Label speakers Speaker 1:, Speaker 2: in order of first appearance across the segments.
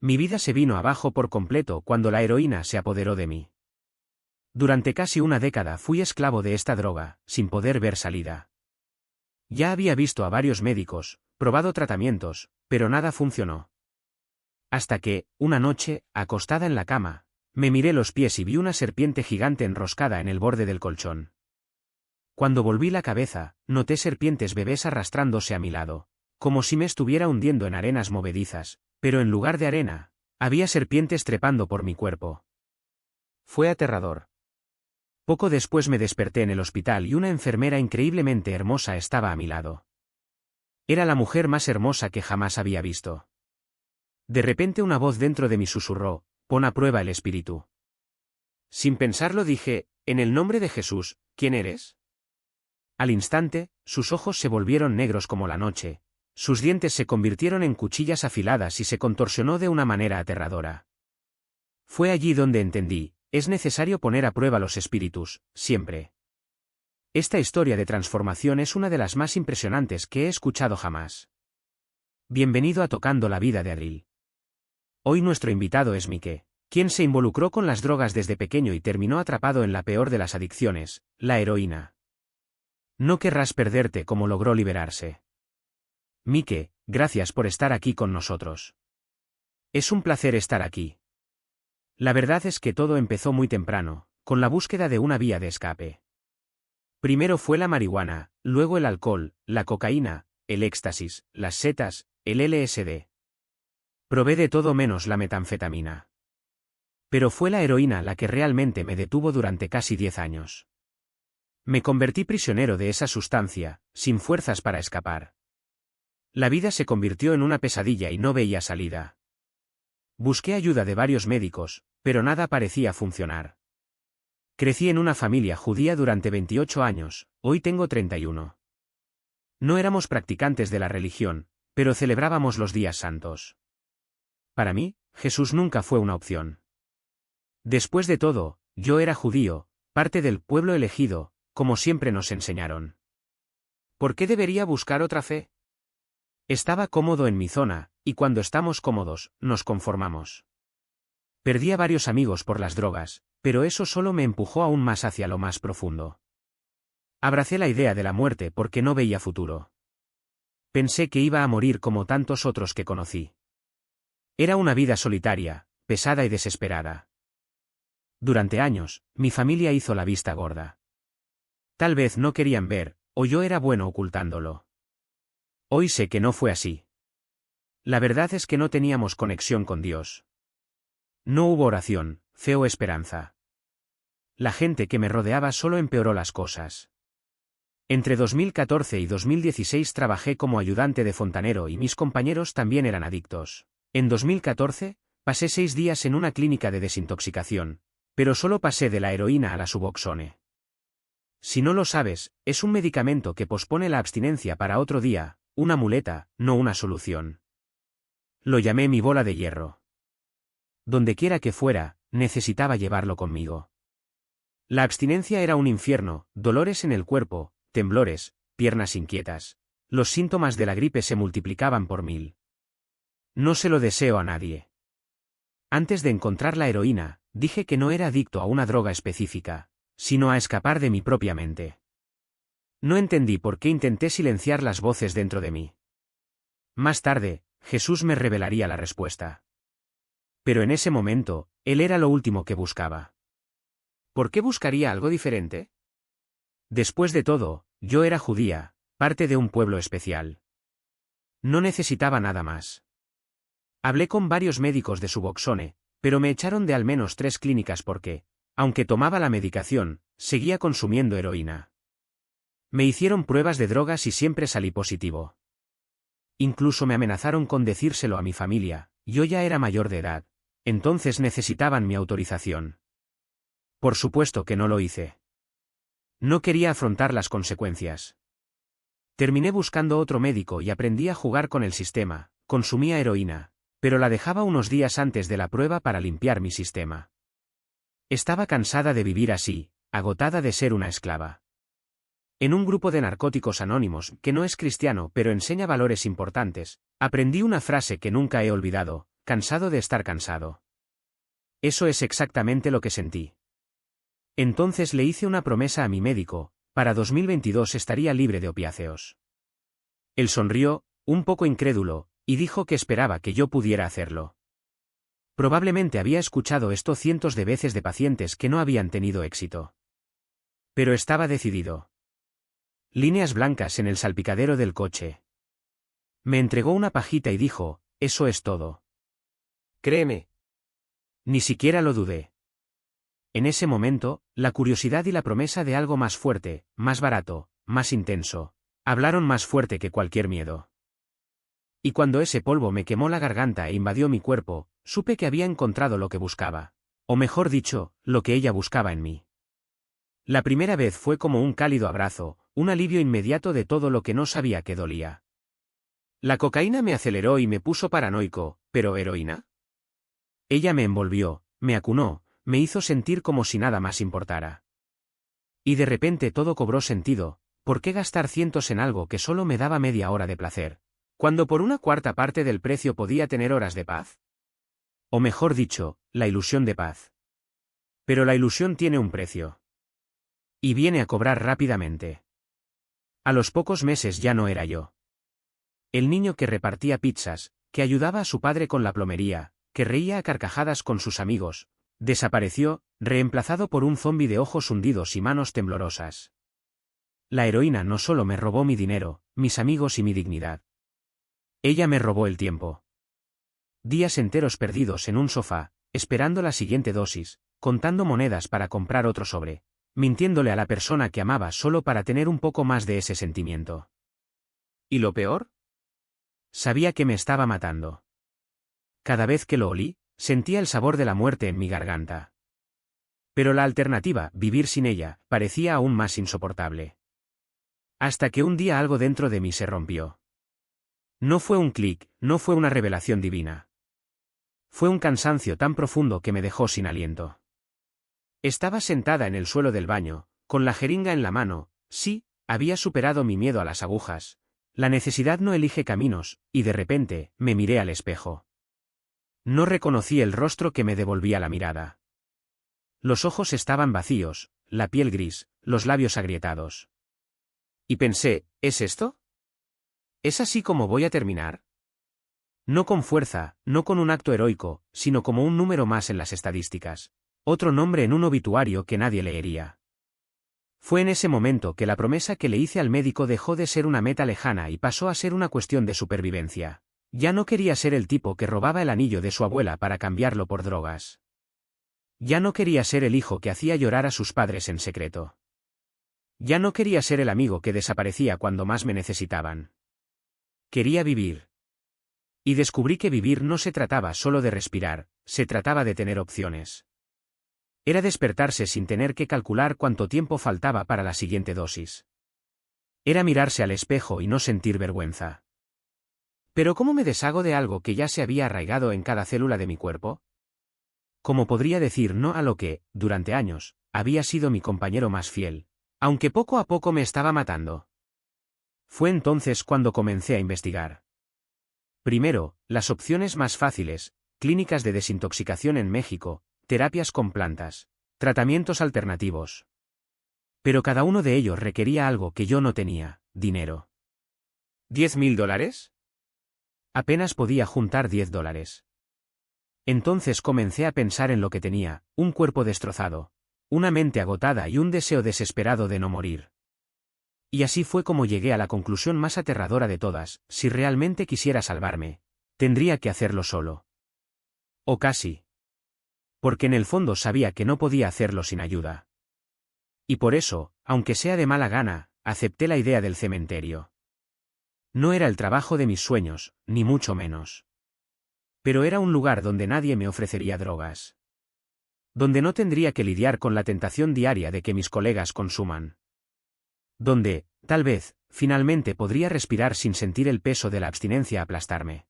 Speaker 1: Mi vida se vino abajo por completo cuando la heroína se apoderó de mí. Durante casi una década fui esclavo de esta droga, sin poder ver salida. Ya había visto a varios médicos, probado tratamientos, pero nada funcionó. Hasta que, una noche, acostada en la cama, me miré los pies y vi una serpiente gigante enroscada en el borde del colchón. Cuando volví la cabeza, noté serpientes bebés arrastrándose a mi lado, como si me estuviera hundiendo en arenas movedizas, pero en lugar de arena, había serpientes trepando por mi cuerpo. Fue aterrador. Poco después me desperté en el hospital y una enfermera increíblemente hermosa estaba a mi lado. Era la mujer más hermosa que jamás había visto. De repente una voz dentro de mí susurró: «Pon a prueba el espíritu». Sin pensarlo dije: «En el nombre de Jesús, ¿quién eres?». Al instante, sus ojos se volvieron negros como la noche, sus dientes se convirtieron en cuchillas afiladas y se contorsionó de una manera aterradora. Fue allí donde entendí: es necesario poner a prueba los espíritus, siempre. Esta historia de transformación es una de las más impresionantes que he escuchado jamás. Bienvenido a Tocando la Vida de Adril. Hoy nuestro invitado es Mike, quien se involucró con las drogas desde pequeño y terminó atrapado en la peor de las adicciones, la heroína. No querrás perderte cómo logró liberarse. Mike, gracias por estar aquí con nosotros. Es un placer estar aquí. La verdad es que todo empezó muy temprano, con la búsqueda de una vía de escape. Primero fue la marihuana, luego el alcohol, la cocaína, el éxtasis, las setas, el LSD. Probé de todo menos la metanfetamina. Pero fue la heroína la que realmente me detuvo durante casi 10 años. Me convertí prisionero de esa sustancia, sin fuerzas para escapar. La vida se convirtió en una pesadilla y no veía salida. Busqué ayuda de varios médicos, pero nada parecía funcionar. Crecí en una familia judía durante 28 años, hoy tengo 31. No éramos practicantes de la religión, pero celebrábamos los días santos. Para mí, Jesús nunca fue una opción. Después de todo, yo era judío, parte del pueblo elegido, como siempre nos enseñaron. ¿Por qué debería buscar otra fe? Estaba cómodo en mi zona, y cuando estamos cómodos, nos conformamos. Perdí a varios amigos por las drogas, pero eso solo me empujó aún más hacia lo más profundo. Abracé la idea de la muerte porque no veía futuro. Pensé que iba a morir como tantos otros que conocí. Era una vida solitaria, pesada y desesperada. Durante años, mi familia hizo la vista gorda. Tal vez no querían ver, o yo era bueno ocultándolo. Hoy sé que no fue así. La verdad es que no teníamos conexión con Dios. No hubo oración, fe o esperanza. La gente que me rodeaba solo empeoró las cosas. Entre 2014 y 2016 trabajé como ayudante de fontanero y mis compañeros también eran adictos. En 2014, pasé 6 días en una clínica de desintoxicación, pero solo pasé de la heroína a la Suboxone. Si no lo sabes, es un medicamento que pospone la abstinencia para otro día, una muleta, no una solución. Lo llamé mi bola de hierro. Dondequiera que fuera, necesitaba llevarlo conmigo. La abstinencia era un infierno, dolores en el cuerpo, temblores, piernas inquietas. Los síntomas de la gripe se multiplicaban por 1000. No se lo deseo a nadie. Antes de encontrar la heroína, dije que no era adicto a una droga específica, sino a escapar de mi propia mente. No entendí por qué intenté silenciar las voces dentro de mí. Más tarde, Jesús me revelaría la respuesta. Pero en ese momento, Él era lo último que buscaba. ¿Por qué buscaría algo diferente? Después de todo, yo era judía, parte de un pueblo especial. No necesitaba nada más. Hablé con varios médicos de Suboxone, pero me echaron de al menos 3 clínicas porque, aunque tomaba la medicación, seguía consumiendo heroína. Me hicieron pruebas de drogas y siempre salí positivo. Incluso me amenazaron con decírselo a mi familia, yo ya era mayor de edad, entonces necesitaban mi autorización. Por supuesto que no lo hice. No quería afrontar las consecuencias. Terminé buscando otro médico y aprendí a jugar con el sistema, consumía heroína, pero la dejaba unos días antes de la prueba para limpiar mi sistema. Estaba cansada de vivir así, agotada de ser una esclava. En un grupo de narcóticos anónimos, que no es cristiano pero enseña valores importantes, aprendí una frase que nunca he olvidado: cansado de estar cansado. Eso es exactamente lo que sentí. Entonces le hice una promesa a mi médico, para 2022 estaría libre de opiáceos. Él sonrió, un poco incrédulo, y dijo que esperaba que yo pudiera hacerlo. Probablemente había escuchado esto cientos de veces de pacientes que no habían tenido éxito. Pero estaba decidido. Líneas blancas en el salpicadero del coche. Me entregó una pajita y dijo, eso es todo.
Speaker 2: Créeme.
Speaker 1: Ni siquiera lo dudé. En ese momento, la curiosidad y la promesa de algo más fuerte, más barato, más intenso, hablaron más fuerte que cualquier miedo. Y cuando ese polvo me quemó la garganta e invadió mi cuerpo, supe que había encontrado lo que buscaba. O mejor dicho, lo que ella buscaba en mí. La primera vez fue como un cálido abrazo, un alivio inmediato de todo lo que no sabía que dolía. La cocaína me aceleró y me puso paranoico, pero ¿heroína? Ella me envolvió, me acunó, me hizo sentir como si nada más importara. Y de repente todo cobró sentido. ¿Por qué gastar cientos en algo que solo me daba media hora de placer, cuando por una cuarta parte del precio podía tener horas de paz? O mejor dicho, la ilusión de paz. Pero la ilusión tiene un precio. Y viene a cobrar rápidamente. A los pocos meses ya no era yo. El niño que repartía pizzas, que ayudaba a su padre con la plomería, que reía a carcajadas con sus amigos, desapareció, reemplazado por un zombi de ojos hundidos y manos temblorosas. La heroína no solo me robó mi dinero, mis amigos y mi dignidad. Ella me robó el tiempo. Días enteros perdidos en un sofá, esperando la siguiente dosis, contando monedas para comprar otro sobre, mintiéndole a la persona que amaba solo para tener un poco más de ese sentimiento. ¿Y lo peor? Sabía que me estaba matando. Cada vez que lo olí, sentía el sabor de la muerte en mi garganta. Pero la alternativa, vivir sin ella, parecía aún más insoportable. Hasta que un día algo dentro de mí se rompió. No fue un clic, no fue una revelación divina. Fue un cansancio tan profundo que me dejó sin aliento. Estaba sentada en el suelo del baño, con la jeringa en la mano, sí, había superado mi miedo a las agujas. La necesidad no elige caminos, y de repente, me miré al espejo. No reconocí el rostro que me devolvía la mirada. Los ojos estaban vacíos, la piel gris, los labios agrietados. Y pensé, ¿es esto? ¿Es así como voy a terminar? No con fuerza, no con un acto heroico, sino como un número más en las estadísticas. Otro nombre en un obituario que nadie leería. Fue en ese momento que la promesa que le hice al médico dejó de ser una meta lejana y pasó a ser una cuestión de supervivencia. Ya no quería ser el tipo que robaba el anillo de su abuela para cambiarlo por drogas. Ya no quería ser el hijo que hacía llorar a sus padres en secreto. Ya no quería ser el amigo que desaparecía cuando más me necesitaban. Quería vivir. Y descubrí que vivir no se trataba solo de respirar, se trataba de tener opciones. Era despertarse sin tener que calcular cuánto tiempo faltaba para la siguiente dosis. Era mirarse al espejo y no sentir vergüenza. Pero ¿cómo me deshago de algo que ya se había arraigado en cada célula de mi cuerpo? ¿Cómo podría decir no a lo que, durante años, había sido mi compañero más fiel, aunque poco a poco me estaba matando? Fue entonces cuando comencé a investigar. Primero, las opciones más fáciles, clínicas de desintoxicación en México, terapias con plantas, tratamientos alternativos. Pero cada uno de ellos requería algo que yo no tenía, dinero.
Speaker 2: ¿$10.000?
Speaker 1: Apenas podía juntar $10. Entonces comencé a pensar en lo que tenía, un cuerpo destrozado, una mente agotada y un deseo desesperado de no morir. Y así fue como llegué a la conclusión más aterradora de todas: si realmente quisiera salvarme, tendría que hacerlo solo. O casi. Porque en el fondo sabía que no podía hacerlo sin ayuda. Y por eso, aunque sea de mala gana, acepté la idea del cementerio. No era el trabajo de mis sueños, ni mucho menos. Pero era un lugar donde nadie me ofrecería drogas. Donde no tendría que lidiar con la tentación diaria de que mis colegas consuman. Donde, tal vez, finalmente podría respirar sin sentir el peso de la abstinencia aplastarme.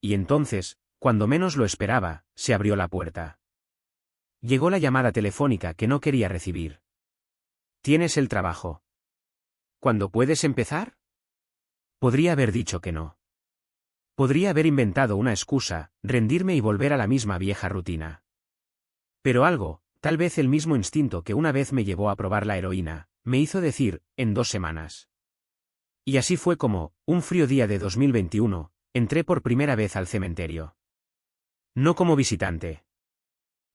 Speaker 1: Y entonces, cuando menos lo esperaba, se abrió la puerta. Llegó la llamada telefónica que no quería recibir. ¿Tienes el trabajo? ¿Cuándo puedes empezar? Podría haber dicho que no. Podría haber inventado una excusa, rendirme y volver a la misma vieja rutina. Pero algo, tal vez el mismo instinto que una vez me llevó a probar la heroína, me hizo decir, en 2 semanas. Y así fue como, un frío día de 2021, entré por primera vez al cementerio. No como visitante.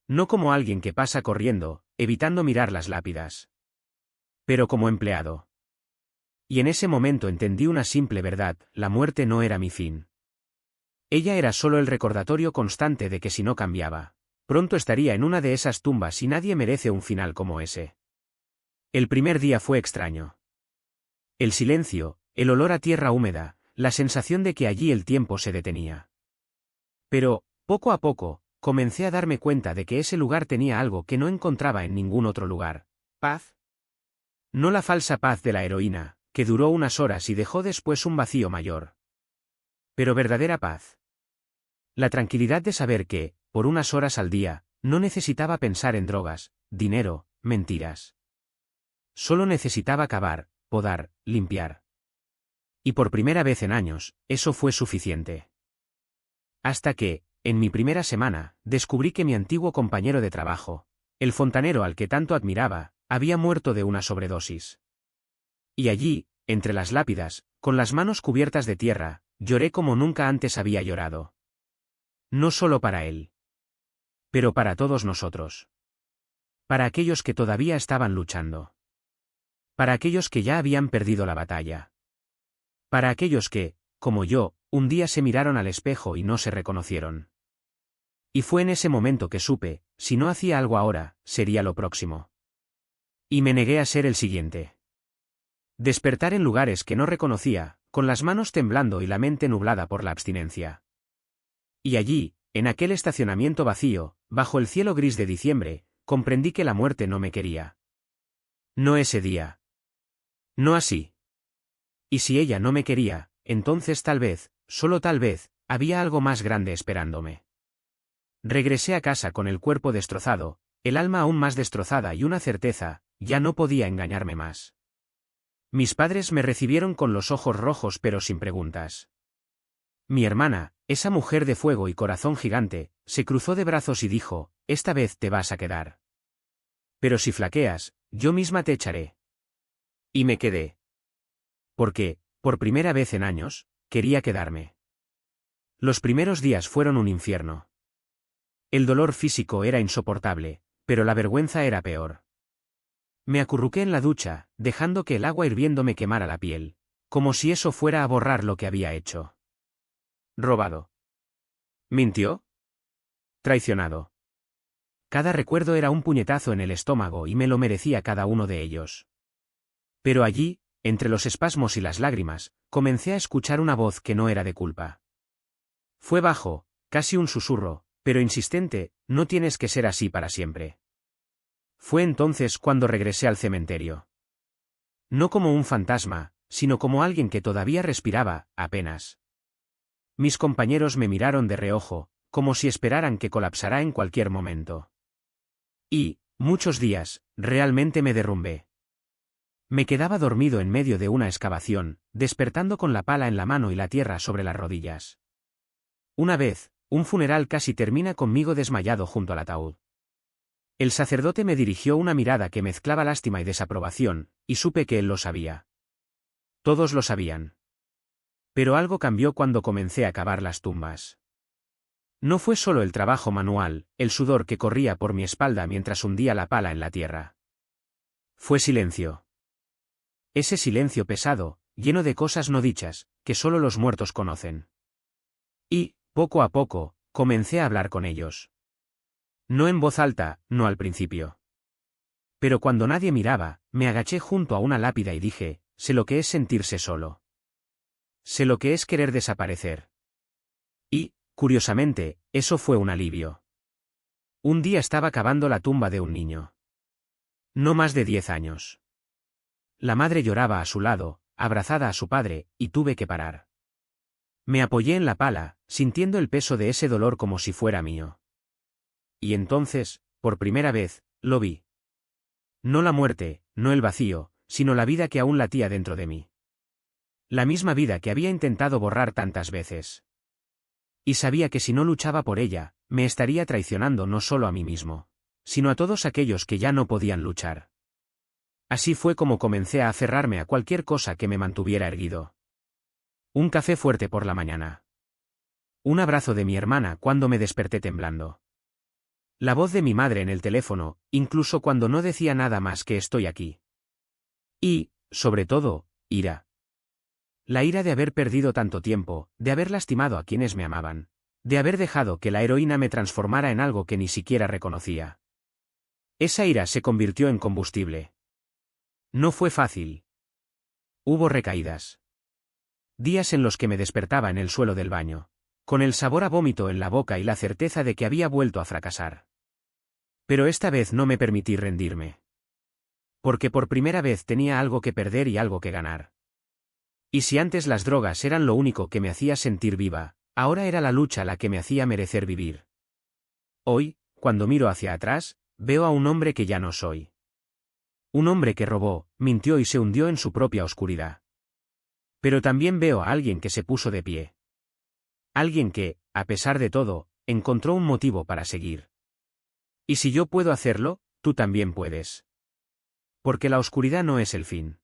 Speaker 1: No como alguien que pasa corriendo, evitando mirar las lápidas. Pero como empleado. Y en ese momento entendí una simple verdad: la muerte no era mi fin. Ella era solo el recordatorio constante de que si no cambiaba, pronto estaría en una de esas tumbas y nadie merece un final como ese. El primer día fue extraño. El silencio, el olor a tierra húmeda, la sensación de que allí el tiempo se detenía. Pero, poco a poco, comencé a darme cuenta de que ese lugar tenía algo que no encontraba en ningún otro lugar: paz. No la falsa paz de la heroína, que duró unas horas y dejó después un vacío mayor. Pero verdadera paz. La tranquilidad de saber que, por unas horas al día, no necesitaba pensar en drogas, dinero, mentiras. Solo necesitaba cavar, podar, limpiar. Y por primera vez en años, eso fue suficiente. Hasta que, en mi primera semana, descubrí que mi antiguo compañero de trabajo, el fontanero al que tanto admiraba, había muerto de una sobredosis. Y allí, entre las lápidas, con las manos cubiertas de tierra, lloré como nunca antes había llorado. No solo para él, pero para todos nosotros. Para aquellos que todavía estaban luchando. Para aquellos que ya habían perdido la batalla. Para aquellos que, como yo, un día se miraron al espejo y no se reconocieron. Y fue en ese momento que supe, si no hacía algo ahora, sería lo próximo. Y me negué a ser el siguiente. Despertar en lugares que no reconocía, con las manos temblando y la mente nublada por la abstinencia. Y allí, en aquel estacionamiento vacío, bajo el cielo gris de diciembre, comprendí que la muerte no me quería. No ese día. No así. Y si ella no me quería, entonces tal vez, solo tal vez, había algo más grande esperándome. Regresé a casa con el cuerpo destrozado, el alma aún más destrozada y una certeza: ya no podía engañarme más. Mis padres me recibieron con los ojos rojos pero sin preguntas. Mi hermana, esa mujer de fuego y corazón gigante, se cruzó de brazos y dijo: esta vez te vas a quedar. Pero si flaqueas, yo misma te echaré. Y me quedé. Porque, por primera vez en años, quería quedarme. Los primeros días fueron un infierno. El dolor físico era insoportable, pero la vergüenza era peor. Me acurruqué en la ducha, dejando que el agua hirviendo me quemara la piel, como si eso fuera a borrar lo que había hecho. Robado. ¿Mintió? Traicionado. Cada recuerdo era un puñetazo en el estómago y me lo merecía cada uno de ellos. Pero allí, entre los espasmos y las lágrimas, comencé a escuchar una voz que no era de culpa. Fue bajo, casi un susurro, pero insistente: no tienes que ser así para siempre. Fue entonces cuando regresé al cementerio. No como un fantasma, sino como alguien que todavía respiraba, apenas. Mis compañeros me miraron de reojo, como si esperaran que colapsara en cualquier momento. Y, muchos días, realmente me derrumbé. Me quedaba dormido en medio de una excavación, despertando con la pala en la mano y la tierra sobre las rodillas. Una vez, un funeral casi termina conmigo desmayado junto al ataúd. El sacerdote me dirigió una mirada que mezclaba lástima y desaprobación, y supe que él lo sabía. Todos lo sabían. Pero algo cambió cuando comencé a cavar las tumbas. No fue solo el trabajo manual, el sudor que corría por mi espalda mientras hundía la pala en la tierra. Fue silencio. Ese silencio pesado, lleno de cosas no dichas, que solo los muertos conocen. Y, poco a poco, comencé a hablar con ellos. No en voz alta, no al principio. Pero cuando nadie miraba, me agaché junto a una lápida y dije: sé lo que es sentirse solo. Sé lo que es querer desaparecer. Y, curiosamente, eso fue un alivio. Un día estaba cavando la tumba de un niño. No más de 10 años. La madre lloraba a su lado, abrazada a su padre, y tuve que parar. Me apoyé en la pala, sintiendo el peso de ese dolor como si fuera mío. Y entonces, por primera vez, lo vi. No la muerte, no el vacío, sino la vida que aún latía dentro de mí. La misma vida que había intentado borrar tantas veces. Y sabía que si no luchaba por ella, me estaría traicionando no solo a mí mismo, sino a todos aquellos que ya no podían luchar. Así fue como comencé a aferrarme a cualquier cosa que me mantuviera erguido. Un café fuerte por la mañana. Un abrazo de mi hermana cuando me desperté temblando. La voz de mi madre en el teléfono, incluso cuando no decía nada más que estoy aquí. Y, sobre todo, ira. La ira de haber perdido tanto tiempo, de haber lastimado a quienes me amaban, de haber dejado que la heroína me transformara en algo que ni siquiera reconocía. Esa ira se convirtió en combustible. No fue fácil. Hubo recaídas. Días en los que me despertaba en el suelo del baño, con el sabor a vómito en la boca y la certeza de que había vuelto a fracasar. Pero esta vez no me permití rendirme. Porque por primera vez tenía algo que perder y algo que ganar. Y si antes las drogas eran lo único que me hacía sentir viva, ahora era la lucha la que me hacía merecer vivir. Hoy, cuando miro hacia atrás, veo a un hombre que ya no soy. Un hombre que robó, mintió y se hundió en su propia oscuridad. Pero también veo a alguien que se puso de pie. Alguien que, a pesar de todo, encontró un motivo para seguir. Y si yo puedo hacerlo, tú también puedes. Porque la oscuridad no es el fin.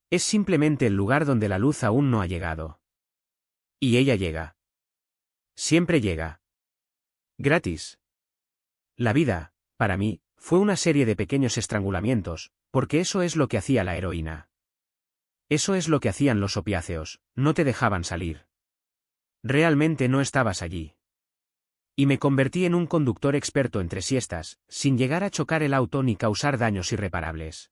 Speaker 1: Es simplemente el lugar donde la luz aún no ha llegado. Y ella llega. Siempre llega. Gratis. La vida, para mí, fue una serie de pequeños estrangulamientos, porque eso es lo que hacía la heroína. Eso es lo que hacían los opiáceos, no te dejaban salir. Realmente no estabas allí. Y me convertí en un conductor experto entre siestas, sin llegar a chocar el auto ni causar daños irreparables.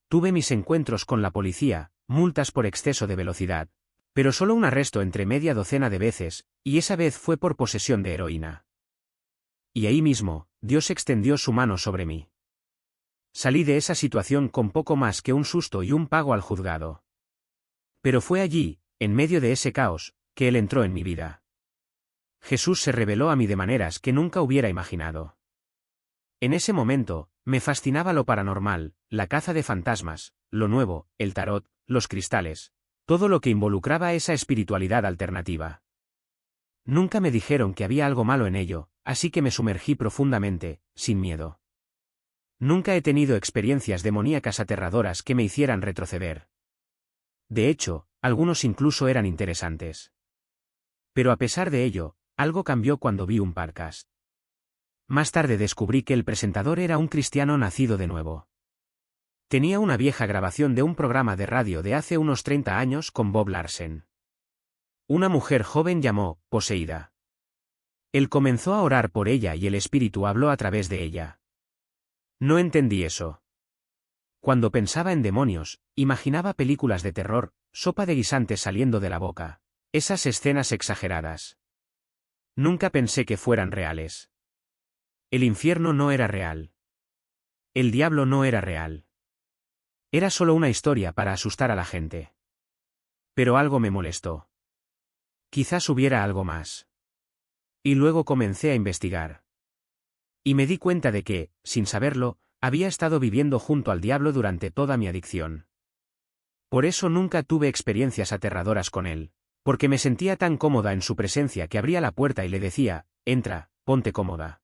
Speaker 1: Tuve mis encuentros con la policía, multas por exceso de velocidad, pero solo un arresto entre media docena de veces, y esa vez fue por posesión de heroína. Y ahí mismo, Dios extendió su mano sobre mí. Salí de esa situación con poco más que un susto y un pago al juzgado. Pero fue allí, en medio de ese caos, que Él entró en mi vida. Jesús se reveló a mí de maneras que nunca hubiera imaginado. En ese momento, me fascinaba lo paranormal, la caza de fantasmas, lo nuevo, el tarot, los cristales, todo lo que involucraba esa espiritualidad alternativa. Nunca me dijeron que había algo malo en ello, así que me sumergí profundamente, sin miedo. Nunca he tenido experiencias demoníacas aterradoras que me hicieran retroceder. De hecho, algunos incluso eran interesantes. Pero a pesar de ello, algo cambió cuando vi un podcast. Más tarde descubrí que el presentador era un cristiano nacido de nuevo. Tenía una vieja grabación de un programa de radio de hace unos 30 años con Bob Larsen. Una mujer joven llamó, poseída. Él comenzó a orar por ella y el espíritu habló a través de ella. No entendí eso. Cuando pensaba en demonios, imaginaba películas de terror, sopa de guisantes saliendo de la boca, esas escenas exageradas. Nunca pensé que fueran reales. El infierno no era real. El diablo no era real. Era solo una historia para asustar a la gente. Pero algo me molestó. Quizás hubiera algo más. Y luego comencé a investigar. Y me di cuenta de que, sin saberlo, había estado viviendo junto al diablo durante toda mi adicción. Por eso nunca tuve experiencias aterradoras con él, porque me sentía tan cómoda en su presencia que abría la puerta y le decía, entra, ponte cómoda.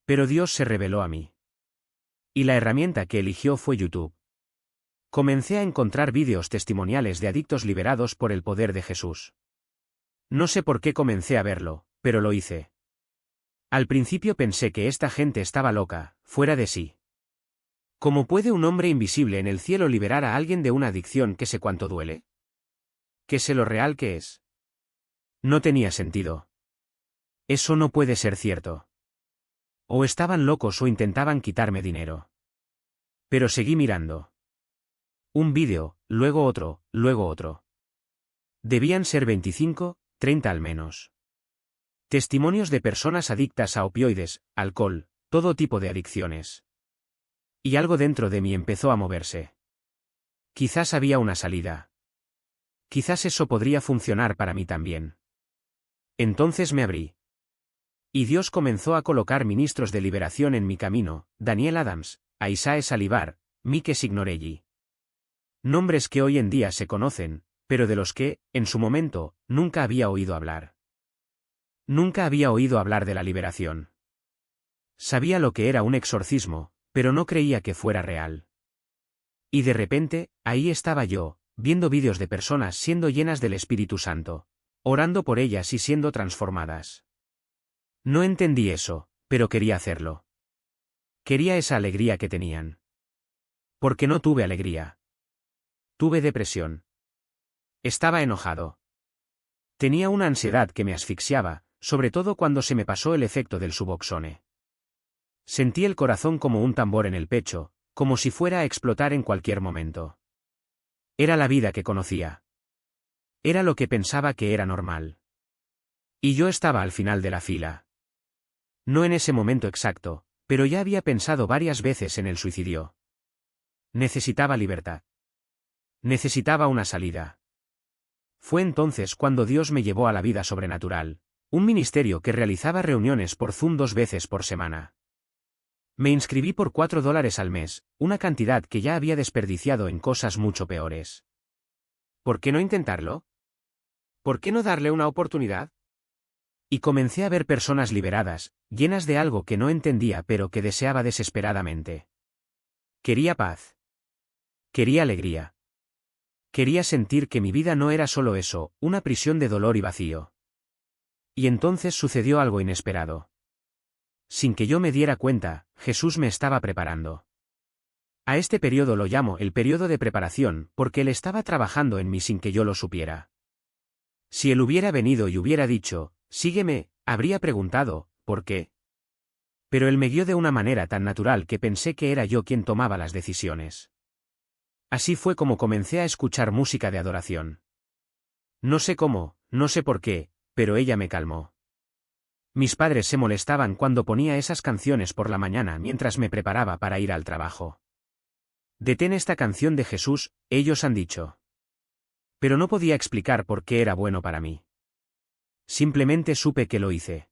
Speaker 1: Pero Dios se reveló a mí. Y la herramienta que eligió fue YouTube. Comencé a encontrar vídeos testimoniales de adictos liberados por el poder de Jesús. No sé por qué comencé a verlo, pero lo hice. Al principio pensé que esta gente estaba loca, fuera de sí. ¿Cómo puede un hombre invisible en el cielo liberar a alguien de una adicción que sé cuánto duele? ¿Qué sé lo real que es? No tenía sentido. Eso no puede ser cierto. O estaban locos o intentaban quitarme dinero. Pero seguí mirando. Un vídeo, luego otro, luego otro. Debían ser 25, 30 al menos. Testimonios de personas adictas a opioides, alcohol, todo tipo de adicciones. Y algo dentro de mí empezó a moverse. Quizás había una salida. Quizás eso podría funcionar para mí también. Entonces me abrí. Y Dios comenzó a colocar ministros de liberación en mi camino, Daniel Adams, Isaiah Salivar, Mike Signorelli. Nombres que hoy en día se conocen, pero de los que, en su momento, nunca había oído hablar. Nunca había oído hablar de la liberación. Sabía lo que era un exorcismo, pero no creía que fuera real. Y de repente, ahí estaba yo, viendo vídeos de personas siendo llenas del Espíritu Santo, orando por ellas y siendo transformadas. No entendí eso, pero quería hacerlo. Quería esa alegría que tenían. Porque no tuve alegría. Tuve depresión. Estaba enojado. Tenía una ansiedad que me asfixiaba, sobre todo cuando se me pasó el efecto del Suboxone. Sentí el corazón como un tambor en el pecho, como si fuera a explotar en cualquier momento. Era la vida que conocía. Era lo que pensaba que era normal. Y yo estaba al final de la fila. No en ese momento exacto, pero ya había pensado varias veces en el suicidio. Necesitaba libertad. Necesitaba una salida. Fue entonces cuando Dios me llevó a la vida sobrenatural, un ministerio que realizaba reuniones por Zoom 2 veces por semana. Me inscribí por $4 al mes, una cantidad que ya había desperdiciado en cosas mucho peores. ¿Por qué no intentarlo? ¿Por qué no darle una oportunidad? Y comencé a ver personas liberadas, llenas de algo que no entendía pero que deseaba desesperadamente. Quería paz. Quería alegría. Quería sentir que mi vida no era solo eso, una prisión de dolor y vacío. Y entonces sucedió algo inesperado. Sin que yo me diera cuenta, Jesús me estaba preparando. A este periodo lo llamo el periodo de preparación, porque Él estaba trabajando en mí sin que yo lo supiera. Si Él hubiera venido y hubiera dicho, sígueme, habría preguntado, ¿por qué? Pero Él me guió de una manera tan natural que pensé que era yo quien tomaba las decisiones. Así fue como comencé a escuchar música de adoración. No sé cómo, no sé por qué, pero ella me calmó. Mis padres se molestaban cuando ponía esas canciones por la mañana mientras me preparaba para ir al trabajo. Detén esta canción de Jesús, ellos han dicho. Pero no podía explicar por qué era bueno para mí. Simplemente supe que lo hice.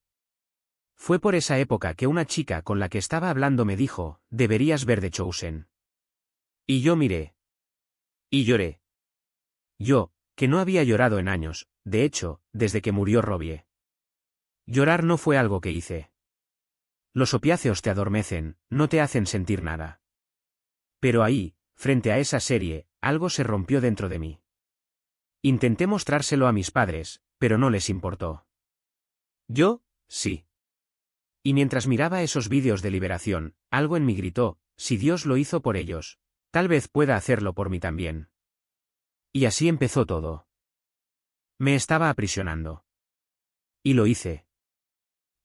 Speaker 1: Fue por esa época que una chica con la que estaba hablando me dijo, deberías ver The Chosen. Y yo miré. Y lloré. Yo, que no había llorado en años, de hecho, desde que murió Robbie. Llorar no fue algo que hice. Los opiáceos te adormecen, no te hacen sentir nada. Pero ahí, frente a esa serie, algo se rompió dentro de mí. Intenté mostrárselo a mis padres, pero no les importó. Yo, sí. Y mientras miraba esos vídeos de liberación, algo en mí gritó, si Dios lo hizo por ellos, tal vez pueda hacerlo por mí también. Y así empezó todo. Me estaba aprisionando. Y lo hice.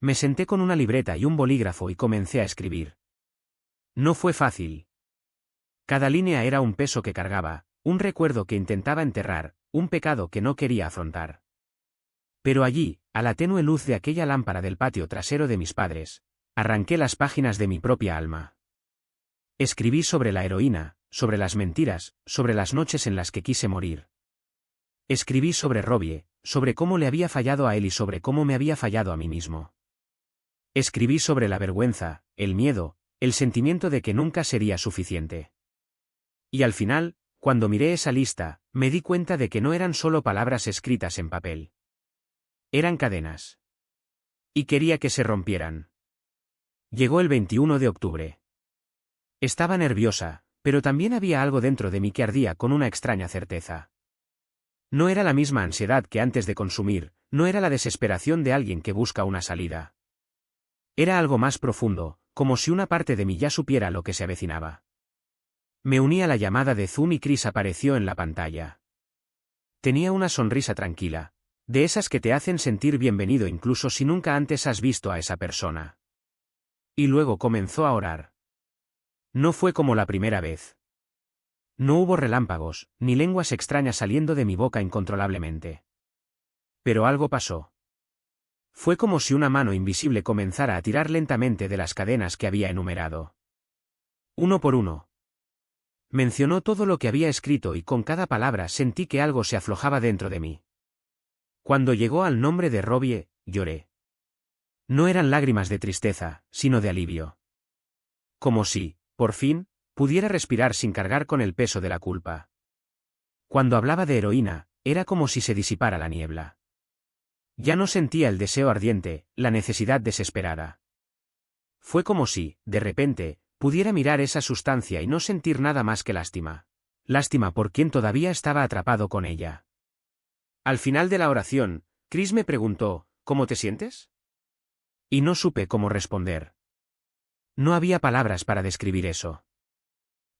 Speaker 1: Me senté con una libreta y un bolígrafo y comencé a escribir. No fue fácil. Cada línea era un peso que cargaba, un recuerdo que intentaba enterrar, un pecado que no quería afrontar. Pero allí, a la tenue luz de aquella lámpara del patio trasero de mis padres, arranqué las páginas de mi propia alma. Escribí sobre la heroína, sobre las mentiras, sobre las noches en las que quise morir. Escribí sobre Robbie, sobre cómo le había fallado a él y sobre cómo me había fallado a mí mismo. Escribí sobre la vergüenza, el miedo, el sentimiento de que nunca sería suficiente. Y al final, cuando miré esa lista, me di cuenta de que no eran solo palabras escritas en papel. Eran cadenas. Y quería que se rompieran. Llegó el 21 de octubre. Estaba nerviosa, pero también había algo dentro de mí que ardía con una extraña certeza. No era la misma ansiedad que antes de consumir, no era la desesperación de alguien que busca una salida. Era algo más profundo, como si una parte de mí ya supiera lo que se avecinaba. Me uní a la llamada de Zoom y Chris apareció en la pantalla. Tenía una sonrisa tranquila, de esas que te hacen sentir bienvenido incluso si nunca antes has visto a esa persona. Y luego comenzó a orar. No fue como la primera vez. No hubo relámpagos, ni lenguas extrañas saliendo de mi boca incontrolablemente. Pero algo pasó. Fue como si una mano invisible comenzara a tirar lentamente de las cadenas que había enumerado. Uno por uno. Mencionó todo lo que había escrito y con cada palabra sentí que algo se aflojaba dentro de mí. Cuando llegó al nombre de Robbie, lloré. No eran lágrimas de tristeza, sino de alivio. Como si, por fin, pudiera respirar sin cargar con el peso de la culpa. Cuando hablaba de heroína, era como si se disipara la niebla. Ya no sentía el deseo ardiente, la necesidad desesperada. Fue como si, de repente, pudiera mirar esa sustancia y no sentir nada más que lástima. Lástima por quien todavía estaba atrapado con ella. Al final de la oración, Chris me preguntó, ¿cómo te sientes? Y no supe cómo responder. No había palabras para describir eso.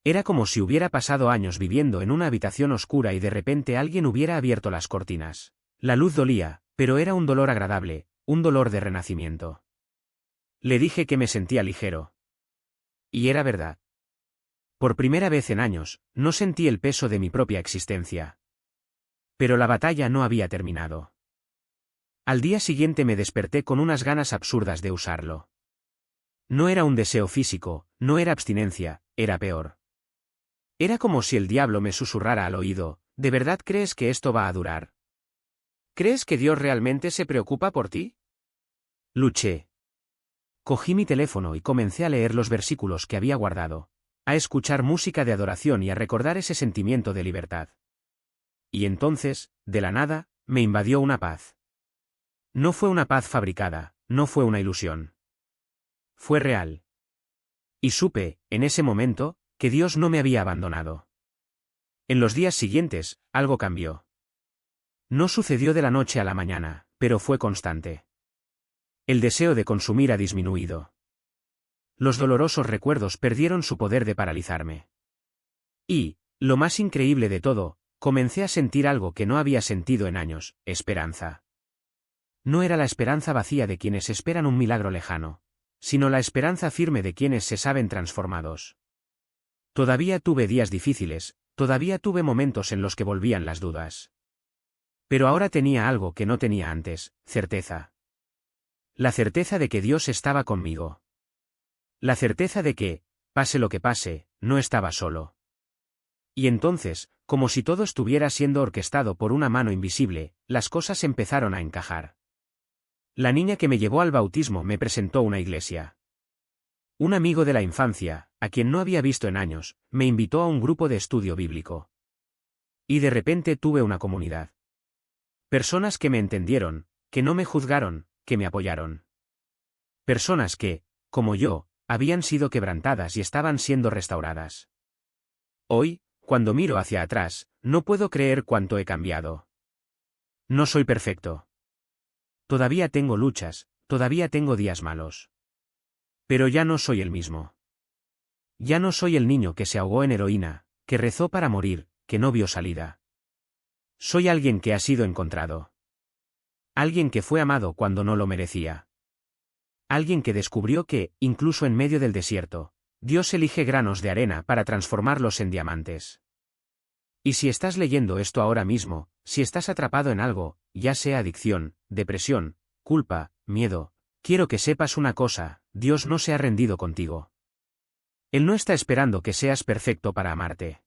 Speaker 1: Era como si hubiera pasado años viviendo en una habitación oscura y de repente alguien hubiera abierto las cortinas. La luz dolía, pero era un dolor agradable, un dolor de renacimiento. Le dije que me sentía ligero. Y era verdad. Por primera vez en años, no sentí el peso de mi propia existencia. Pero la batalla no había terminado. Al día siguiente me desperté con unas ganas absurdas de usarlo. No era un deseo físico, no era abstinencia, era peor. Era como si el diablo me susurrara al oído, ¿de verdad crees que esto va a durar? ¿Crees que Dios realmente se preocupa por ti? Luché. Cogí mi teléfono y comencé a leer los versículos que había guardado, a escuchar música de adoración y a recordar ese sentimiento de libertad. Y entonces, de la nada, me invadió una paz. No fue una paz fabricada, no fue una ilusión. Fue real. Y supe, en ese momento, que Dios no me había abandonado. En los días siguientes, algo cambió. No sucedió de la noche a la mañana, pero fue constante. El deseo de consumir ha disminuido. Los dolorosos recuerdos perdieron su poder de paralizarme. Y, lo más increíble de todo, comencé a sentir algo que no había sentido en años, esperanza. No era la esperanza vacía de quienes esperan un milagro lejano, sino la esperanza firme de quienes se saben transformados. Todavía tuve días difíciles, todavía tuve momentos en los que volvían las dudas. Pero ahora tenía algo que no tenía antes, certeza. La certeza de que Dios estaba conmigo. La certeza de que, pase lo que pase, no estaba solo. Y entonces, como si todo estuviera siendo orquestado por una mano invisible, las cosas empezaron a encajar. La niña que me llevó al bautismo me presentó una iglesia. Un amigo de la infancia, a quien no había visto en años, me invitó a un grupo de estudio bíblico. Y de repente tuve una comunidad. Personas que me entendieron, que no me juzgaron, que me apoyaron. Personas que, como yo, habían sido quebrantadas y estaban siendo restauradas. Hoy, cuando miro hacia atrás, no puedo creer cuánto he cambiado. No soy perfecto. Todavía tengo luchas, todavía tengo días malos. Pero ya no soy el mismo. Ya no soy el niño que se ahogó en heroína, que rezó para morir, que no vio salida. Soy alguien que ha sido encontrado. Alguien que fue amado cuando no lo merecía. Alguien que descubrió que, incluso en medio del desierto, Dios elige granos de arena para transformarlos en diamantes. Y si estás leyendo esto ahora mismo, si estás atrapado en algo, ya sea adicción, depresión, culpa, miedo, quiero que sepas una cosa, Dios no se ha rendido contigo. Él no está esperando que seas perfecto para amarte.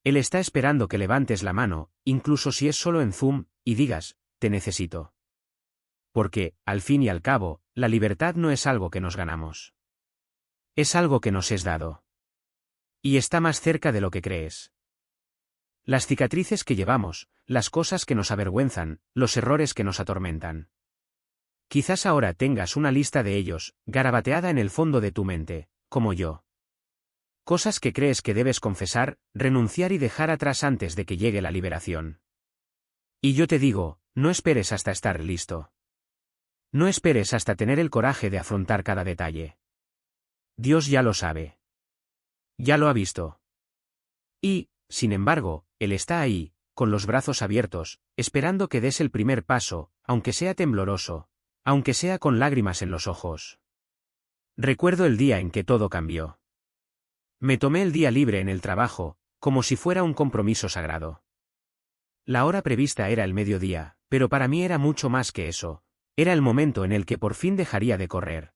Speaker 1: Él está esperando que levantes la mano, incluso si es solo en Zoom, y digas, te necesito. Porque, al fin y al cabo, la libertad no es algo que nos ganamos. Es algo que nos es dado. Y está más cerca de lo que crees. Las cicatrices que llevamos, las cosas que nos avergüenzan, los errores que nos atormentan. Quizás ahora tengas una lista de ellos, garabateada en el fondo de tu mente, como yo. Cosas que crees que debes confesar, renunciar y dejar atrás antes de que llegue la liberación. Y yo te digo, no esperes hasta estar listo. No esperes hasta tener el coraje de afrontar cada detalle. Dios ya lo sabe. Ya lo ha visto. Y, sin embargo, Él está ahí, con los brazos abiertos, esperando que des el primer paso, aunque sea tembloroso, aunque sea con lágrimas en los ojos. Recuerdo el día en que todo cambió. Me tomé el día libre en el trabajo, como si fuera un compromiso sagrado. La hora prevista era el mediodía, pero para mí era mucho más que eso. Era el momento en el que por fin dejaría de correr.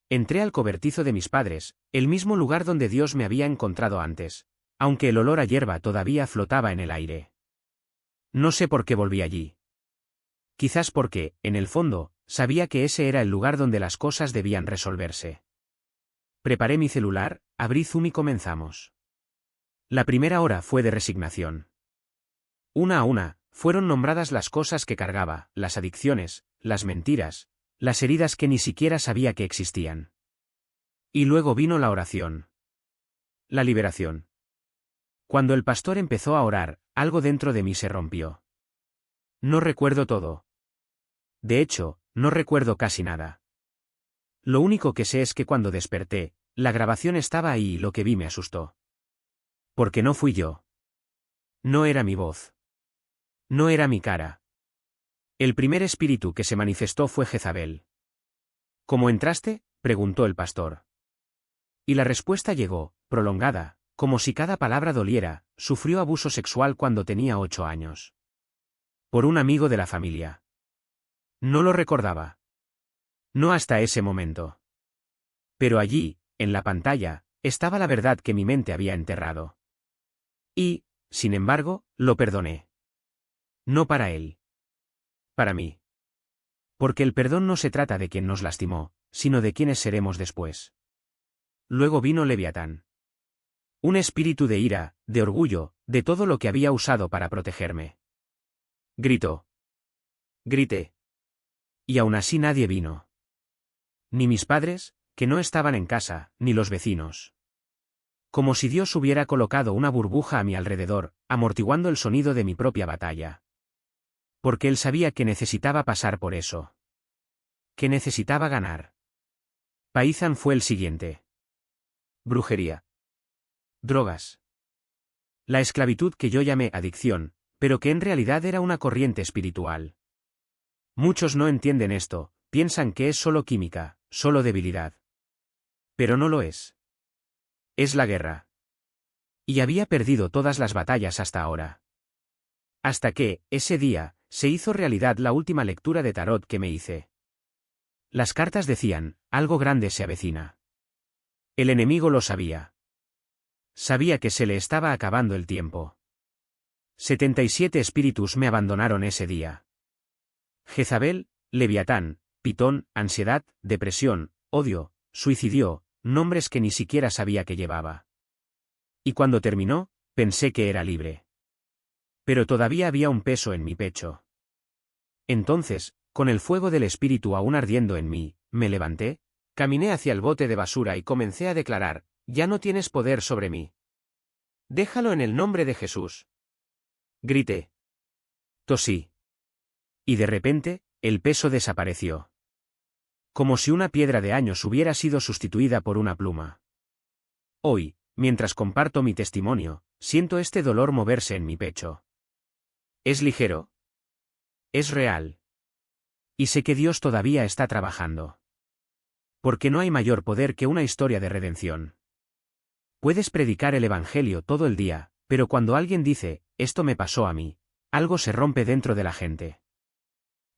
Speaker 1: Entré al cobertizo de mis padres, el mismo lugar donde Dios me había encontrado antes, aunque el olor a hierba todavía flotaba en el aire. No sé por qué volví allí. Quizás porque, en el fondo, sabía que ese era el lugar donde las cosas debían resolverse. Preparé mi celular, abrí Zoom y comenzamos. La primera hora fue de resignación. Una a una, Fueron nombradas las cosas que cargaba, las adicciones, las mentiras, las heridas que ni siquiera sabía que existían. Y luego vino la oración. La liberación. Cuando el pastor empezó a orar, algo dentro de mí se rompió. No recuerdo todo. De hecho, no recuerdo casi nada. Lo único que sé es que cuando desperté, la grabación estaba ahí y lo que vi me asustó. Porque no fui yo. No era mi voz. No era mi cara. El primer espíritu que se manifestó fue Jezabel. ¿Cómo entraste?, preguntó el pastor. Y la respuesta llegó, prolongada, como si cada palabra doliera. Sufrió abuso sexual cuando tenía 8 años. Por un amigo de la familia. No lo recordaba. No hasta ese momento. Pero allí, en la pantalla, estaba la verdad que mi mente había enterrado. Y, sin embargo, lo perdoné. No para él. Para mí. Porque el perdón no se trata de quien nos lastimó, sino de quienes seremos después. Luego vino Leviatán. Un espíritu de ira, de orgullo, de todo lo que había usado para protegerme. Gritó. Grité. Y aún así nadie vino. Ni mis padres, que no estaban en casa, ni los vecinos. Como si Dios hubiera colocado una burbuja a mi alrededor, amortiguando el sonido de mi propia batalla. Porque él sabía que necesitaba pasar por eso. Que necesitaba ganar. Paizan fue el siguiente. Brujería. Drogas. La esclavitud que yo llamé adicción, pero que en realidad era una corriente espiritual. Muchos no entienden esto, piensan que es solo química, solo debilidad. Pero no lo es. Es la guerra. Y había perdido todas las batallas hasta ahora. Hasta que, ese día, se hizo realidad la última lectura de tarot que me hice. Las cartas decían, algo grande se avecina. El enemigo lo sabía. Sabía que se le estaba acabando el tiempo. 77 espíritus me abandonaron ese día. Jezabel, Leviatán, Pitón, ansiedad, depresión, odio, suicidio, nombres que ni siquiera sabía que llevaba. Y cuando terminó, pensé que era libre. Pero todavía había un peso en mi pecho. Entonces, con el fuego del espíritu aún ardiendo en mí, me levanté, caminé hacia el bote de basura y comencé a declarar, ya no tienes poder sobre mí. Déjalo en el nombre de Jesús. Grité. Tosí. Y de repente, el peso desapareció. Como si una piedra de años hubiera sido sustituida por una pluma. Hoy, mientras comparto mi testimonio, siento este dolor moverse en mi pecho. ¿Es ligero? Es real. Y sé que Dios todavía está trabajando. Porque no hay mayor poder que una historia de redención. Puedes predicar el Evangelio todo el día, pero cuando alguien dice, esto me pasó a mí, algo se rompe dentro de la gente.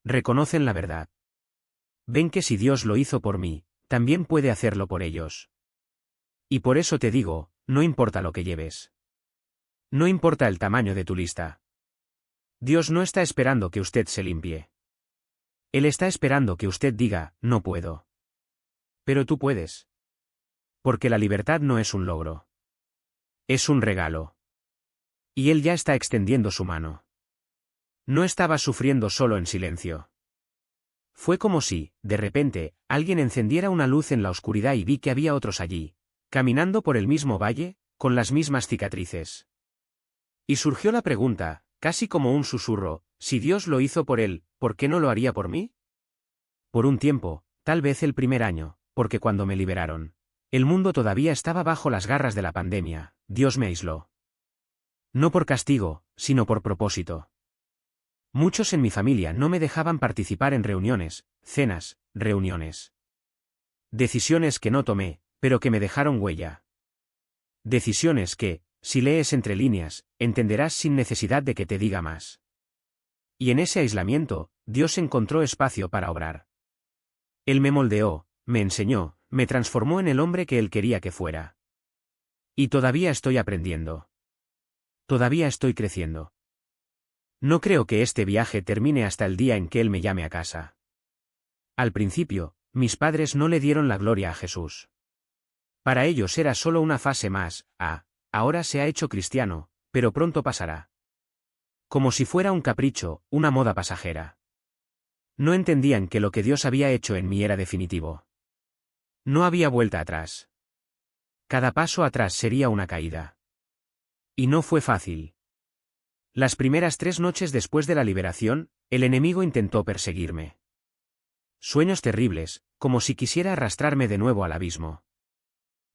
Speaker 1: Reconocen la verdad. Ven que si Dios lo hizo por mí, también puede hacerlo por ellos. Y por eso te digo, no importa lo que lleves. No importa el tamaño de tu lista. Dios no está esperando que usted se limpie. Él está esperando que usted diga, no puedo. Pero tú puedes. Porque la libertad no es un logro. Es un regalo. Y Él ya está extendiendo su mano. No estaba sufriendo solo en silencio. Fue como si, de repente, alguien encendiera una luz en la oscuridad y vi que había otros allí, caminando por el mismo valle, con las mismas cicatrices. Y surgió la pregunta, casi como un susurro, si Dios lo hizo por él, ¿por qué no lo haría por mí? Por un tiempo, tal vez el primer año, porque cuando me liberaron, el mundo todavía estaba bajo las garras de la pandemia, Dios me aisló. No por castigo, sino por propósito. Muchos en mi familia no me dejaban participar en reuniones, cenas, reuniones. Decisiones que no tomé, pero que me dejaron huella. Decisiones que, si lees entre líneas, entenderás sin necesidad de que te diga más. Y en ese aislamiento, Dios encontró espacio para obrar. Él me moldeó, me enseñó, me transformó en el hombre que Él quería que fuera. Y todavía estoy aprendiendo. Todavía estoy creciendo. No creo que este viaje termine hasta el día en que Él me llame a casa. Al principio, mis padres no le dieron la gloria a Jesús. Para ellos era solo una fase más, ahora se ha hecho cristiano, pero pronto pasará. como si fuera un capricho, una moda pasajera. No entendían que lo que Dios había hecho en mí era definitivo. No había vuelta atrás. Cada paso atrás sería una caída. Y no fue fácil. Las primeras 3 noches después de la liberación, el enemigo intentó perseguirme. Sueños terribles, como si quisiera arrastrarme de nuevo al abismo.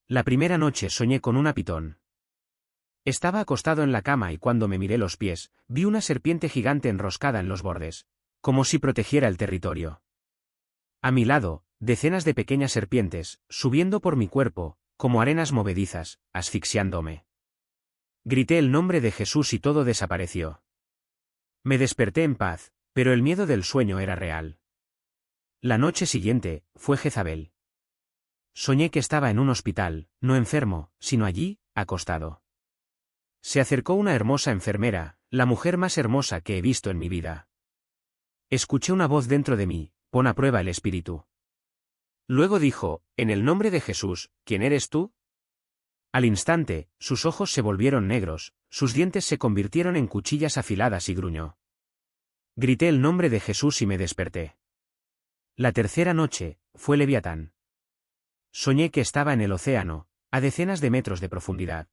Speaker 1: La primera noche soñé con una pitón. Estaba acostado en la cama y cuando me miré los pies, vi una serpiente gigante enroscada en los bordes, como si protegiera el territorio. A mi lado, decenas de pequeñas serpientes, subiendo por mi cuerpo, como arenas movedizas, asfixiándome. Grité el nombre de Jesús y todo desapareció. Me desperté en paz, pero el miedo del sueño era real. La noche siguiente, fue Jezabel. Soñé que estaba en un hospital, no enfermo, sino allí, acostado. Se acercó una hermosa enfermera, la mujer más hermosa que he visto en mi vida. Escuché una voz dentro de mí, pon a prueba el espíritu. Luego dijo, en el nombre de Jesús, ¿quién eres tú? Al instante, sus ojos se volvieron negros, sus dientes se convirtieron en cuchillas afiladas y gruñó. Grité el nombre de Jesús y me desperté. La tercera noche, fue Leviatán. Soñé que estaba en el océano, a decenas de metros de profundidad.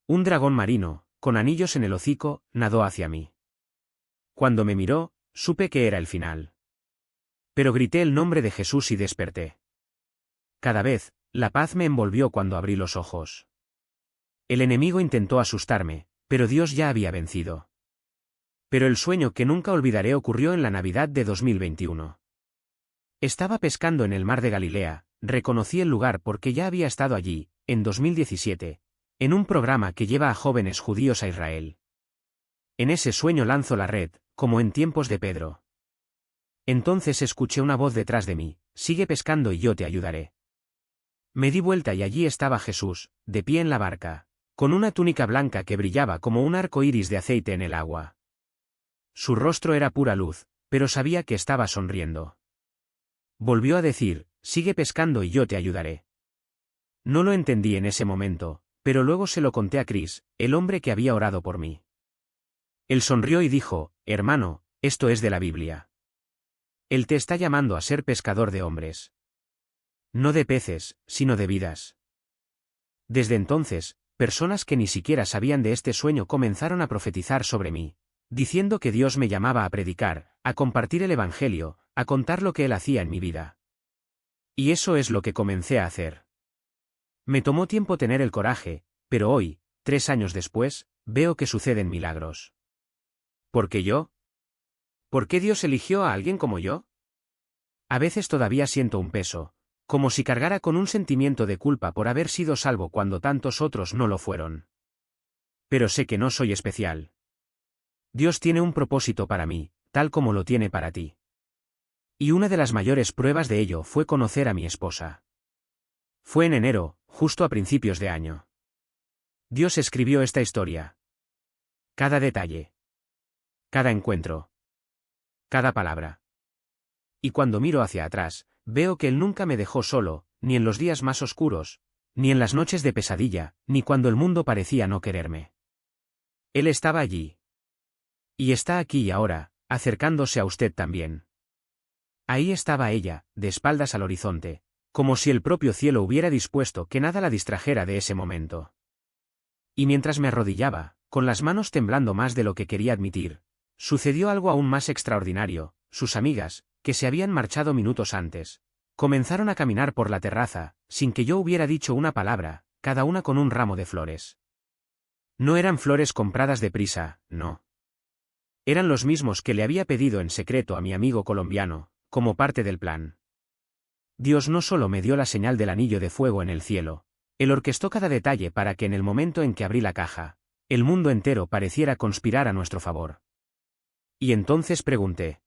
Speaker 1: Un dragón marino, con anillos en el hocico, nadó hacia mí. Cuando me miró, supe que era el final. Pero grité el nombre de Jesús y desperté. Cada vez, la paz me envolvió cuando abrí los ojos. El enemigo intentó asustarme, pero Dios ya había vencido. Pero el sueño que nunca olvidaré ocurrió en la Navidad de 2021. Estaba pescando en el mar de Galilea, reconocí el lugar porque ya había estado allí, en 2017, en un programa que lleva a jóvenes judíos a Israel. En ese sueño lanzo la red, como en tiempos de Pedro. Entonces escuché una voz detrás de mí, sigue pescando y yo te ayudaré. Me di vuelta y allí estaba Jesús, de pie en la barca, con una túnica blanca que brillaba como un arco iris de aceite en el agua. Su rostro era pura luz, pero sabía que estaba sonriendo. Volvió a decir, sigue pescando y yo te ayudaré. No lo entendí en ese momento, pero luego se lo conté a Chris, el hombre que había orado por mí. Él sonrió y dijo, hermano, esto es de la Biblia. Él te está llamando a ser pescador de hombres. No de peces, sino de vidas. Desde entonces, personas que ni siquiera sabían de este sueño comenzaron a profetizar sobre mí, diciendo que Dios me llamaba a predicar, a compartir el Evangelio, a contar lo que Él hacía en mi vida. Y eso es lo que comencé a hacer. Me tomó tiempo tener el coraje, pero hoy, 3 años después, veo que suceden milagros. ¿Por qué yo? ¿Por qué Dios eligió a alguien como yo? A veces todavía siento un peso, como si cargara con un sentimiento de culpa por haber sido salvo cuando tantos otros no lo fueron. Pero sé que no soy especial. Dios tiene un propósito para mí, tal como lo tiene para ti. Y una de las mayores pruebas de ello fue conocer a mi esposa. Fue en enero, justo a principios de año. Dios escribió esta historia. Cada detalle. Cada encuentro. Cada palabra. Y cuando miro hacia atrás, veo que Él nunca me dejó solo, ni en los días más oscuros, ni en las noches de pesadilla, ni cuando el mundo parecía no quererme. Él estaba allí. Y está aquí y ahora, acercándose a usted también. Ahí estaba ella, de espaldas al horizonte, como si el propio cielo hubiera dispuesto que nada la distrajera de ese momento. Y mientras me arrodillaba, con las manos temblando más de lo que quería admitir, sucedió algo aún más extraordinario. Sus amigas, que se habían marchado minutos antes, comenzaron a caminar por la terraza, sin que yo hubiera dicho una palabra, cada una con un ramo de flores. No eran flores compradas deprisa, no. Eran los mismos que le había pedido en secreto a mi amigo colombiano, como parte del plan. Dios no solo me dio la señal del anillo de fuego en el cielo, Él orquestó cada detalle para que en el momento en que abrí la caja, el mundo entero pareciera conspirar a nuestro favor. Y entonces pregunté.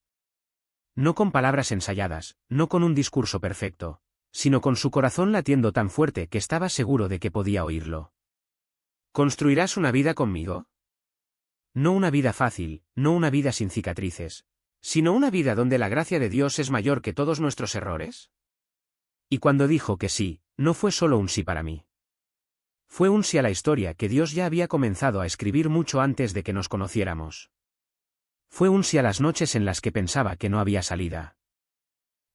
Speaker 1: No con palabras ensayadas, no con un discurso perfecto, sino con su corazón latiendo tan fuerte que estaba seguro de que podía oírlo. ¿Construirás una vida conmigo? No una vida fácil, no una vida sin cicatrices, sino una vida donde la gracia de Dios es mayor que todos nuestros errores. Y cuando dijo que sí, no fue solo un sí para mí. Fue un sí a la historia que Dios ya había comenzado a escribir mucho antes de que nos conociéramos. Fue un sí a las noches en las que pensaba que no había salida.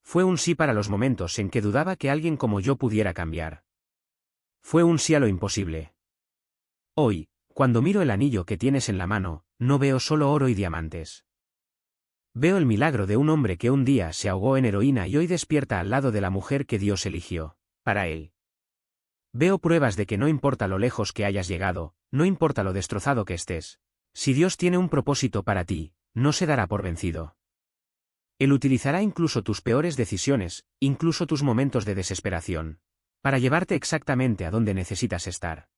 Speaker 1: Fue un sí para los momentos en que dudaba que alguien como yo pudiera cambiar. Fue un sí a lo imposible. Hoy, cuando miro el anillo que tienes en la mano, no veo solo oro y diamantes. Veo el milagro de un hombre que un día se ahogó en heroína y hoy despierta al lado de la mujer que Dios eligió para él. Veo pruebas de que no importa lo lejos que hayas llegado, no importa lo destrozado que estés. Si Dios tiene un propósito para ti, no se dará por vencido. Él utilizará incluso tus peores decisiones, incluso tus momentos de desesperación, para llevarte exactamente a donde necesitas estar.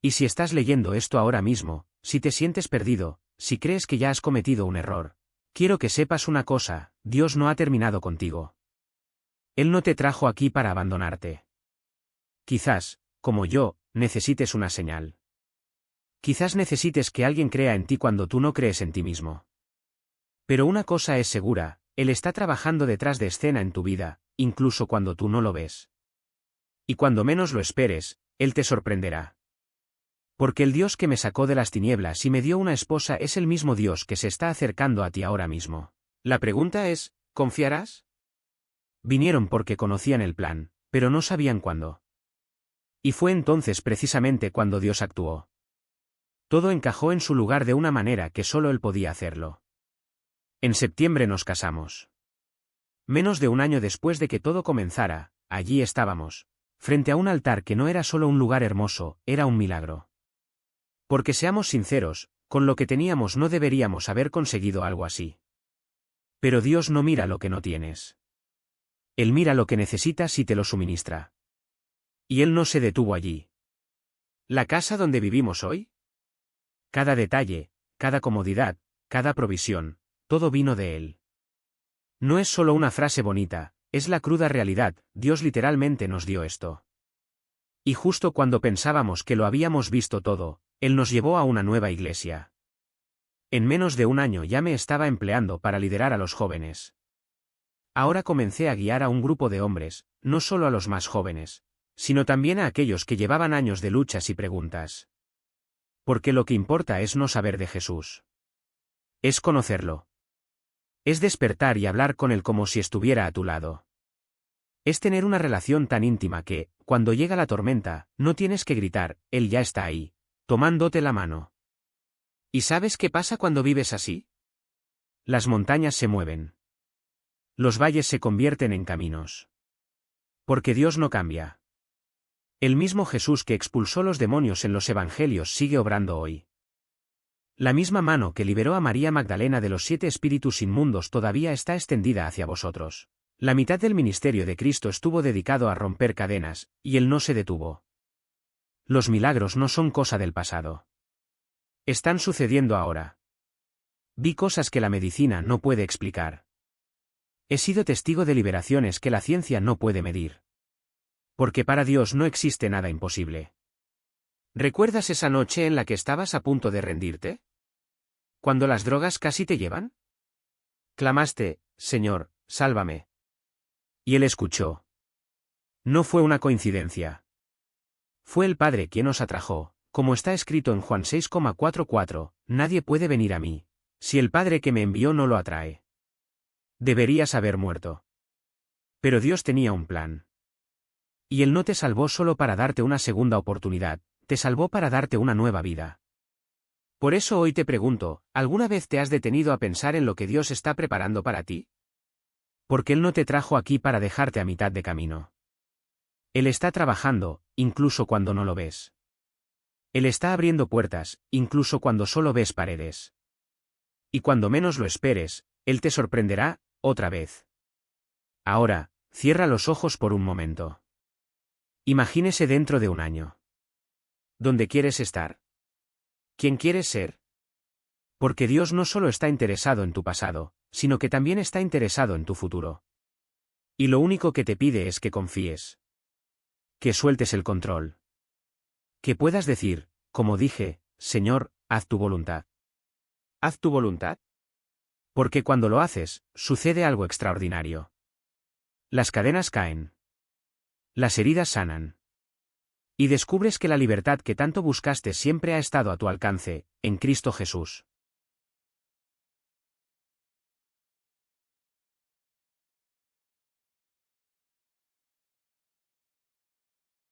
Speaker 1: Y si estás leyendo esto ahora mismo, si te sientes perdido, si crees que ya has cometido un error, quiero que sepas una cosa: Dios no ha terminado contigo. Él no te trajo aquí para abandonarte. Quizás, como yo, necesites una señal. Quizás necesites que alguien crea en ti cuando tú no crees en ti mismo. Pero una cosa es segura: Él está trabajando detrás de escena en tu vida, incluso cuando tú no lo ves. Y cuando menos lo esperes, Él te sorprenderá. Porque el Dios que me sacó de las tinieblas y me dio una esposa es el mismo Dios que se está acercando a ti ahora mismo. La pregunta es, ¿confiarás? Vinieron porque conocían el plan, pero no sabían cuándo. Y fue entonces precisamente cuando Dios actuó. Todo encajó en su lugar de una manera que solo Él podía hacerlo. En septiembre nos casamos. Menos de un año después de que todo comenzara, allí estábamos, frente a un altar que no era solo un lugar hermoso, era un milagro. Porque seamos sinceros, con lo que teníamos no deberíamos haber conseguido algo así. Pero Dios no mira lo que no tienes. Él mira lo que necesitas y te lo suministra. Y Él no se detuvo allí. ¿La casa donde vivimos hoy? Cada detalle, cada comodidad, cada provisión, todo vino de Él. No es solo una frase bonita, es la cruda realidad: Dios literalmente nos dio esto. Y justo cuando pensábamos que lo habíamos visto todo, Él nos llevó a una nueva iglesia. En menos de un año ya me estaba empleando para liderar a los jóvenes. Ahora comencé a guiar a un grupo de hombres, no solo a los más jóvenes, sino también a aquellos que llevaban años de luchas y preguntas. Porque lo que importa es no saber de Jesús. Es conocerlo. Es despertar y hablar con Él como si estuviera a tu lado. Es tener una relación tan íntima que, cuando llega la tormenta, no tienes que gritar: Él ya está ahí, tomándote la mano. ¿Y sabes qué pasa cuando vives así? Las montañas se mueven. Los valles se convierten en caminos. Porque Dios no cambia. El mismo Jesús que expulsó los demonios en los evangelios sigue obrando hoy. La misma mano que liberó a María Magdalena de los 7 espíritus inmundos todavía está extendida hacia vosotros. La mitad del ministerio de Cristo estuvo dedicado a romper cadenas, y Él no se detuvo. Los milagros no son cosa del pasado. Están sucediendo ahora. Vi cosas que la medicina no puede explicar. He sido testigo de liberaciones que la ciencia no puede medir. Porque para Dios no existe nada imposible. ¿Recuerdas esa noche en la que estabas a punto de rendirte? ¿Cuando las drogas casi te llevan? Clamaste: Señor, sálvame. Y Él escuchó. No fue una coincidencia. Fue el Padre quien os atrajo, como está escrito en Juan 6,44, nadie puede venir a mí, si el Padre que me envió no lo atrae. Deberías haber muerto. Pero Dios tenía un plan. Y Él no te salvó solo para darte una segunda oportunidad, te salvó para darte una nueva vida. Por eso hoy te pregunto, ¿alguna vez te has detenido a pensar en lo que Dios está preparando para ti? Porque Él no te trajo aquí para dejarte a mitad de camino. Él está trabajando, incluso cuando no lo ves. Él está abriendo puertas, incluso cuando solo ves paredes. Y cuando menos lo esperes, Él te sorprenderá, otra vez. Ahora, cierra los ojos por un momento. Imagínese dentro de un año. ¿Dónde quieres estar? ¿Quién quieres ser? Porque Dios no solo está interesado en tu pasado, sino que también está interesado en tu futuro. Y lo único que te pide es que confíes. Que sueltes el control. Que puedas decir, como dije: Señor, haz tu voluntad. ¿Haz tu voluntad? Porque cuando lo haces, sucede algo extraordinario. Las cadenas caen. Las heridas sanan. Y descubres que la libertad que tanto buscaste siempre ha estado a tu alcance, en Cristo Jesús.